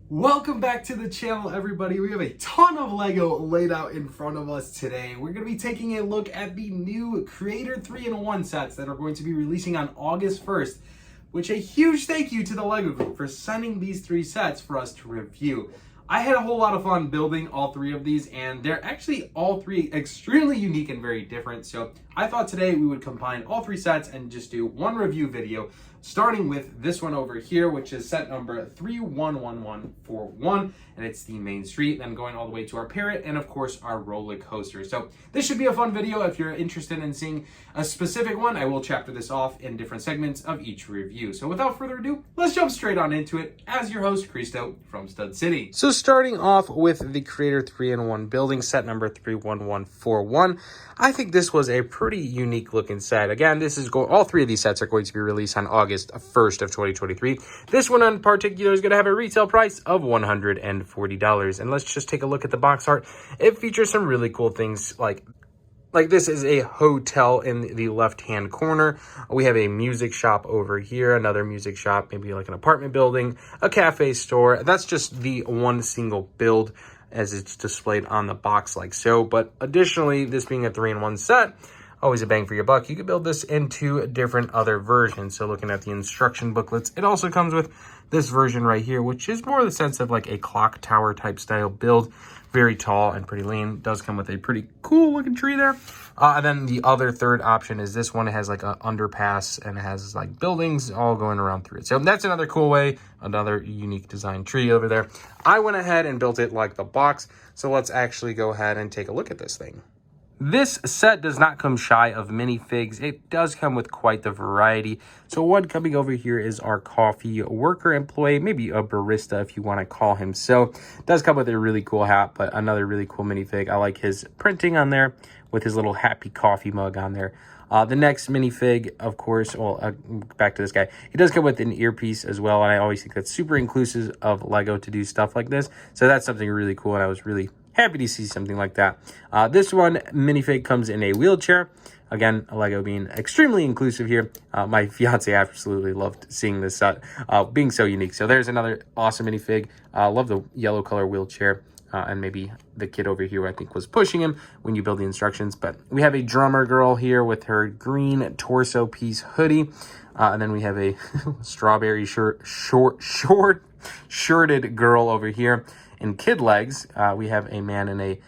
Welcome back to the channel, everybody. We have a ton of Lego laid out in front of us today. We're going to be taking a look at the new Creator 3-in-1 sets that are going to be releasing on August 1st, which a huge thank you to the Lego Group for sending these 3 sets for us to review. I had a whole lot of fun building all 3 of these, and they're actually all 3 extremely unique and very different. So I thought today we would combine all 3 sets and just do one review video, starting with this one over here, which is set number 311141, and it's the main street, then going all the way to our parrot, and of course our roller coaster. So this should be a fun video. If you're interested in seeing a specific one, I will chapter this off in different segments of each review. So without further ado, let's jump straight on into it as your host, Christo from Stud City. So starting off with the Creator 3-in-1 building, set number 31141. I think this was a pretty unique looking set. Again, all 3 of these sets are going to be released on August 1st of 2023. This one in particular is going to have a retail price of $140. And let's just take a look at the box art. It features some really cool things like this is a hotel in the left-hand corner. We have a music shop over here, another music shop, maybe like an apartment building, a cafe store. That's just the one single build as it's displayed on the box like so. But additionally, this being a 3-in-1 set, always a bang for your buck. You could build this into different other versions. So looking at the instruction booklets, it also comes with this version right here, which is more the sense of like a clock tower type style build. Very tall and pretty lean. Does come with a pretty cool looking tree there. And then the other third option is this one. It has like an underpass and it has like buildings all going around through it. So that's another cool way, another unique design tree over there. I went ahead and built it like the box. So let's actually go ahead and take a look at this thing. This set does not come shy of minifigs. It does come with quite the variety. So one coming over here is our coffee worker employee, maybe a barista if you want to call him so. It does come with a really cool hat, but another really cool minifig. I like his printing on there with his little happy coffee mug on there. The next minifig, of course, back to this guy. He does come with an earpiece as well, and I always think that's super inclusive of Lego to do stuff like this. So that's something really cool, and I was really happy to see something like that. This one minifig comes in a wheelchair. Again, Lego being extremely inclusive here. My fiance absolutely loved seeing this set, being so unique. So there's another awesome minifig. Love the yellow color wheelchair. And maybe the kid over here, I think, was pushing him when you build the instructions. But we have a drummer girl here with her green torso piece hoodie. And then we have a strawberry shorted girl over here in kid legs. We have a man in a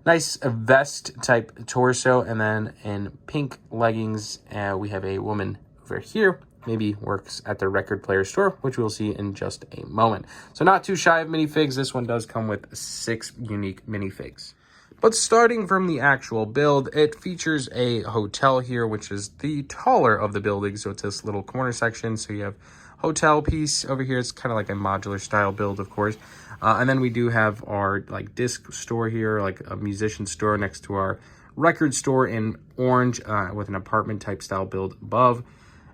nice vest type torso. And then in pink leggings, we have a woman over here. Maybe works at the record player store, which we'll see in just a moment. So not too shy of minifigs. This one does come with 6 unique minifigs. But starting from the actual build, it features a hotel here, which is the taller of the building. So it's this little corner section. So you have hotel piece over here. It's kind of like a modular style build, of course. And then we do have our like disc store here, like a musician store next to our record store in orange with an apartment type style build above.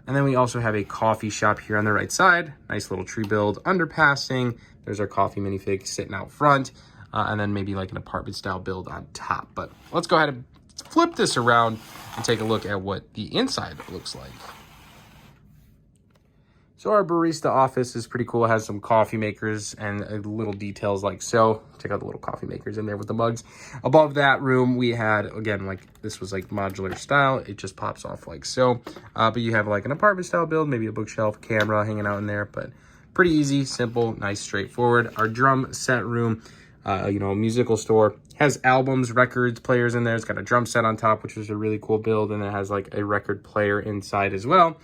And then we also have a coffee shop here on the right side. Nice little tree build, underpassing. There's our coffee minifig sitting out front. And then maybe like an apartment style build on top. But let's go ahead and flip this around and take a look at what the inside looks like. So our barista office is pretty cool. It has some coffee makers and little details like so. Check out the little coffee makers in there with the mugs. Above that room, we had, again, like this was like modular style. It just pops off like so. But you have like an apartment style build, maybe a bookshelf, camera hanging out in there. But pretty easy, simple, nice, straightforward. Our drum set room, musical store. Has albums, records, players in there. It's got a drum set on top, which is a really cool build. And it has like a record player inside as well.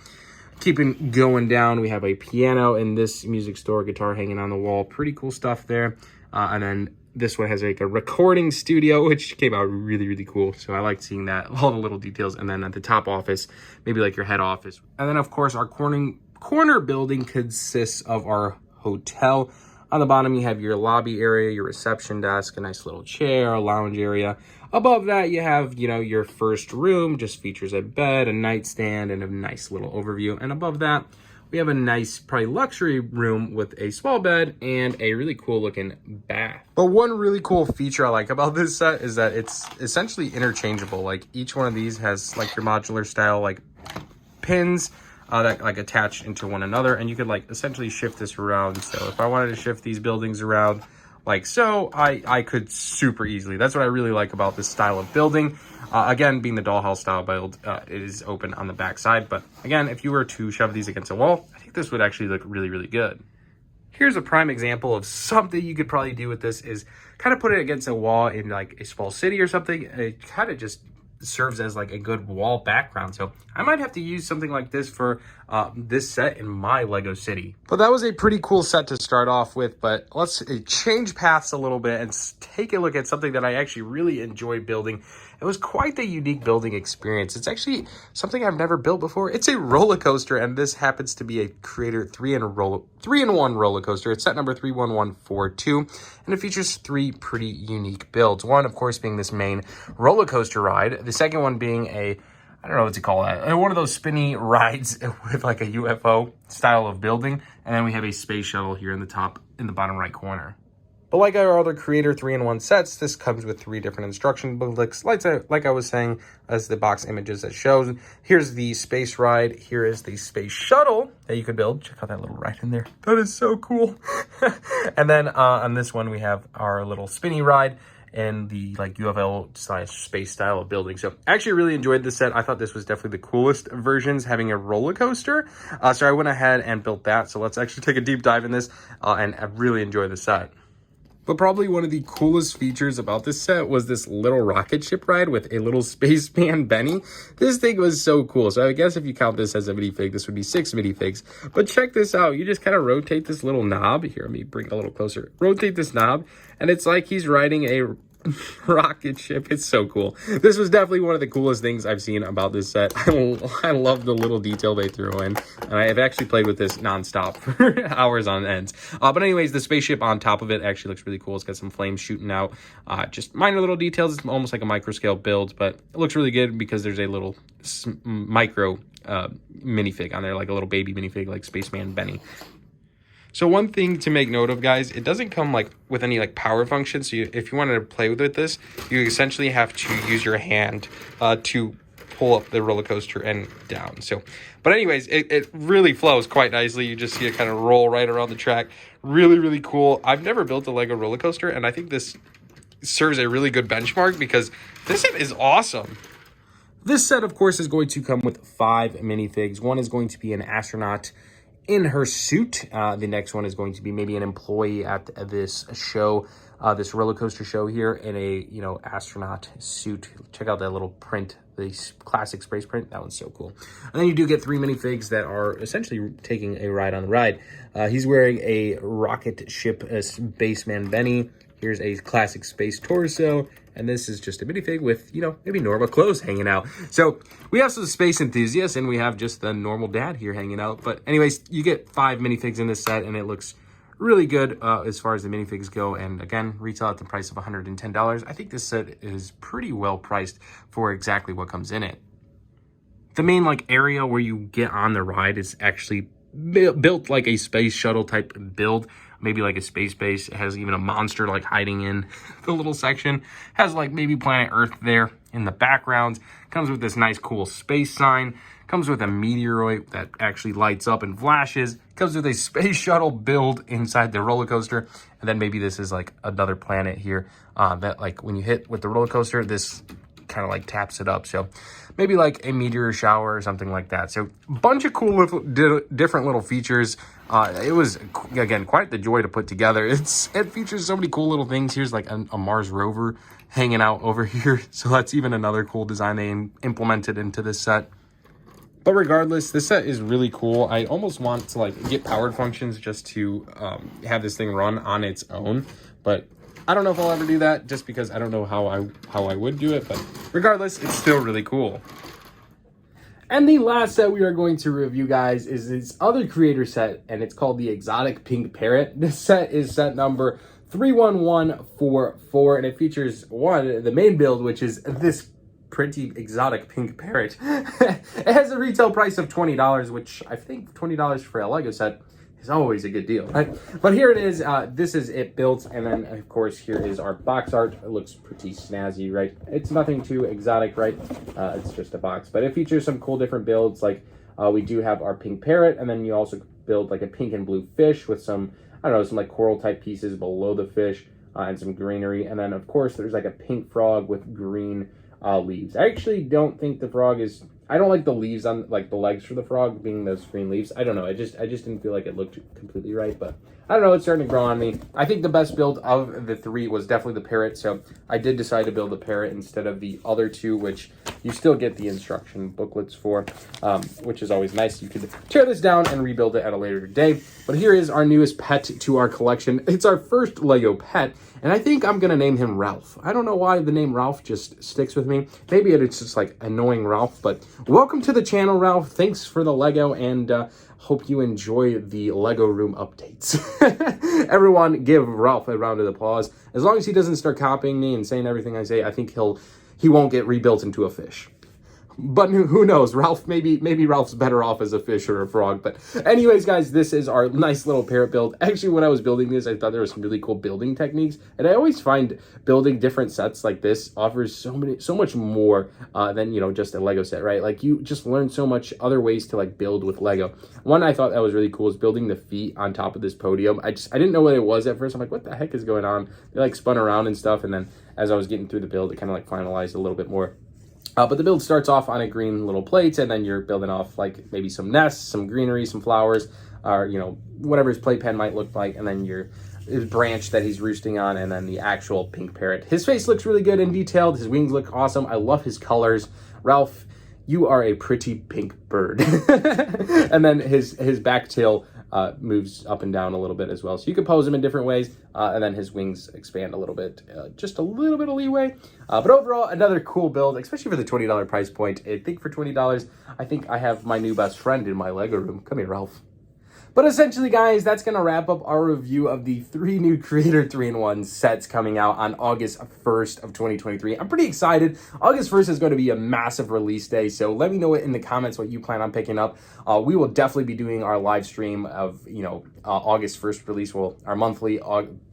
Keeping going down, we have a piano in this music store, guitar hanging on the wall. Pretty cool stuff there. And then this one has like a recording studio, which came out really, really cool. So I like seeing that, all the little details. And then at the top office, maybe like your head office. And then, of course, our corner building consists of our hotel. On the bottom, you have your lobby area, your reception desk, a nice little chair, a lounge area. Above that, you have, your first room, just features a bed, a nightstand, and a nice little overview. And above that, we have a nice, probably luxury room with a small bed and a really cool looking bath. But one really cool feature I like about this set is that it's essentially interchangeable. Like each one of these has like your modular style, like pins that like attach into one another, and you could like essentially shift this around. So if I wanted to shift these buildings around like so, I could super easily. That's what I really like about this style of building. Again, being the dollhouse style build, it is open on the back side. But again, if you were to shove these against a wall, I think this would actually look really, really good. Here's a prime example of something you could probably do with this is kind of put it against a wall in like a small city or something. It kind of just serves as like a good wall background. So I might have to use something like this for this set in my Lego city. But that was a pretty cool set to start off with, but let's change paths a little bit and take a look at something that I actually really enjoy building. It was quite the unique building experience. It's actually something I've never built before. It's a roller coaster, and this happens to be a Creator 3-in-1 roller coaster. It's set number 31142, and it features 3 pretty unique builds. One, of course, being this main roller coaster ride. The second one being a, I don't know what to call that, one of those spinny rides with like a UFO style of building. And then we have a space shuttle here in the bottom right corner. But like our other Creator 3-in-1 sets, this comes with 3 different instruction booklets, like I was saying, as the box images that shows. Here's the space ride. Here is the space shuttle that you could build. Check out that little ride in there. That is so cool. And then on this one, we have our little spinny ride and the like UFO space style of building. So I actually really enjoyed this set. I thought this was definitely the coolest versions, having a roller coaster. So I went ahead and built that. So let's actually take a deep dive in this, and I really enjoy the set. But probably one of the coolest features about this set was this little rocket ship ride with a little spaceman Benny. This thing was so cool. So I guess if you count this as a minifig, this would be 6 minifigs. But check this out. You just kind of rotate this little knob. Here, let me bring it a little closer. Rotate this knob, and it's like he's riding a rocket ship. It's so cool. This was definitely one of the coolest things I've seen about this set. I love the little detail they threw in, and I have actually played with this nonstop for hours on end. But anyways, the spaceship on top of it actually looks really cool. It's got some flames shooting out, just minor little details. It's almost like a micro scale build, but it looks really good because there's a little micro minifig on there, like a little baby minifig like Spaceman Benny. So one thing to make note of, guys, it doesn't come like with any like power function. So if you wanted to play with this, you essentially have to use your hand to pull up the roller coaster and down. So, but anyways, it really flows quite nicely. You just see it kind of roll right around the track. Really, really cool. I've never built a Lego roller coaster, and I think this serves a really good benchmark because this set is awesome. This set, of course, is going to come with 5 minifigs. One is going to be an astronaut in her suit. The next one is going to be maybe an employee at this show, this roller coaster show here in a, astronaut suit. Check out that little print, the classic space print. That one's so cool. And then you do get 3 minifigs that are essentially taking a ride on the ride. He's wearing a rocket ship spaceman Benny. Here's a classic space torso. And this is just a minifig with, maybe normal clothes hanging out. So we have some space enthusiasts, and we have just the normal dad here hanging out. But anyways, you get 5 minifigs in this set, and it looks really good as far as the minifigs go. And again, retail at the price of $110. I think this set is pretty well priced for exactly what comes in it. The main area where you get on the ride is actually built like a space shuttle type build. Maybe like a space base. It has even a monster hiding in the little section. Has maybe planet Earth there in the background. Comes with this nice cool space sign. Comes with a meteoroid that actually lights up and flashes. Comes with a space shuttle build inside the roller coaster. And then maybe this is another planet here that when you hit with the roller coaster, this kind of taps it up. So maybe a meteor shower or something like that. So a bunch of cool little different little features. It was, again, quite the joy to put together. It features so many cool little things. Here's a Mars rover hanging out over here. So that's even another cool design they implemented into this set. But regardless, this set is really cool. I almost want to get powered functions just to have this thing run on its own. But I don't know if I'll ever do that, just because I don't know how I would do it. But regardless, it's still really cool. And the last set we are going to review, guys, is this other creator set, and it's called the Exotic Pink Parrot. This set is set number 31144, and it features the main build, which is this pretty exotic pink parrot. It has a retail price of $20, which I think $20 for a Lego set is always a good deal, right? But here it is. This is it built, and then of course here is our box art. It looks pretty snazzy, right? It's nothing too exotic, right? It's just a box, but it features some cool different builds, like We do have our pink parrot, and then you also build like a pink and blue fish with some, I don't know, some like coral type pieces below the fish and some greenery. And then of course there's like a pink frog with green leaves. I actually don't think the frog is, I don't like the leaves on like the legs for the frog being those green leaves. I don't know. I just didn't feel like it looked completely right, but I don't know. It's starting to grow on me. I think the best build of the three was definitely the parrot. So I did decide to build the parrot instead of the other two, which you still get the instruction booklets for, which is always nice. You could tear this down and rebuild it at a later day. But here is our newest pet to our collection. It's our first Lego pet, and I think I'm going to name him Ralph. I don't know why the name Ralph just sticks with me. Maybe it's just like annoying Ralph, but welcome to the channel, Ralph. Thanks for the Lego, and hope you enjoy the Lego room updates. Everyone give Ralph a round of applause. As long as he doesn't start copying me and saying everything I say, I think he won't get rebuilt into a fish. But who knows? Ralph, maybe Ralph's better off as a fish or a frog. But anyways, guys, this is our nice little parrot build. Actually, when I was building this, I thought there were some really cool building techniques. And I always find building different sets like this offers so much more than, you know, just a Lego set, right? Like you just learn so much other ways to like build with Lego. One I thought that was really cool is building the feet on top of this podium. I didn't know what it was at first. I'm like, what the heck is going on? They like spun around and stuff. And then as I was getting through the build, it kind of like finalized a little bit more. But the build starts off on a green little plate, and then you're building off like maybe some nests, some greenery, some flowers, or, you know, whatever his playpen might look like, and then his branch that he's roosting on, and then the actual pink parrot. His face looks really good and detailed. His wings look awesome. I love his colors. Ralph, you are a pretty pink bird. And then his back tail moves up and down a little bit as well. So you could pose him in different ways, and then his wings expand a little bit, just a little bit of leeway. But overall, another cool build, especially for the $20 price point. I think for $20, I think I have my new best friend in my Lego room. Come here, Ralph. But essentially, guys, that's going to wrap up our review of the 3 new Creator 3-in-1 sets coming out on August 1st of 2023. I'm pretty excited. August 1st is going to be a massive release day, so let me know in the comments what you plan on picking up. We will definitely be doing our live stream of, you know, August 1st release, our monthly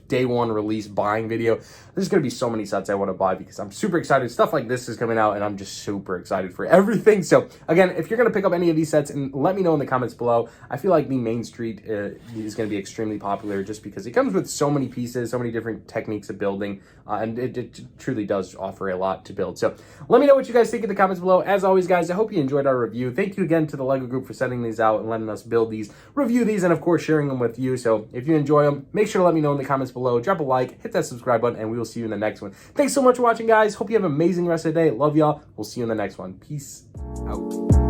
day 1 release buying video. There's going to be so many sets I want to buy because I'm super excited. Stuff like this is coming out, and I'm just super excited for everything. So again, if you're going to pick up any of these sets, and let me know in the comments below. I feel like the Main Street is going to be extremely popular just because it comes with so many pieces, so many different techniques of building, and it truly does offer a lot to build. So let me know what you guys think in the comments below. As always, guys, I hope you enjoyed our review. Thank you again to the Lego group for sending these out and letting us build these, review these, and of course sharing them with you. So if you enjoy them, make sure to let me know in the comments below. Drop a like, hit that subscribe button, and we will see you in the next one. Thanks so much for watching, guys. Hope you have an amazing rest of the day. Love y'all. We'll see you in the next one. Peace out.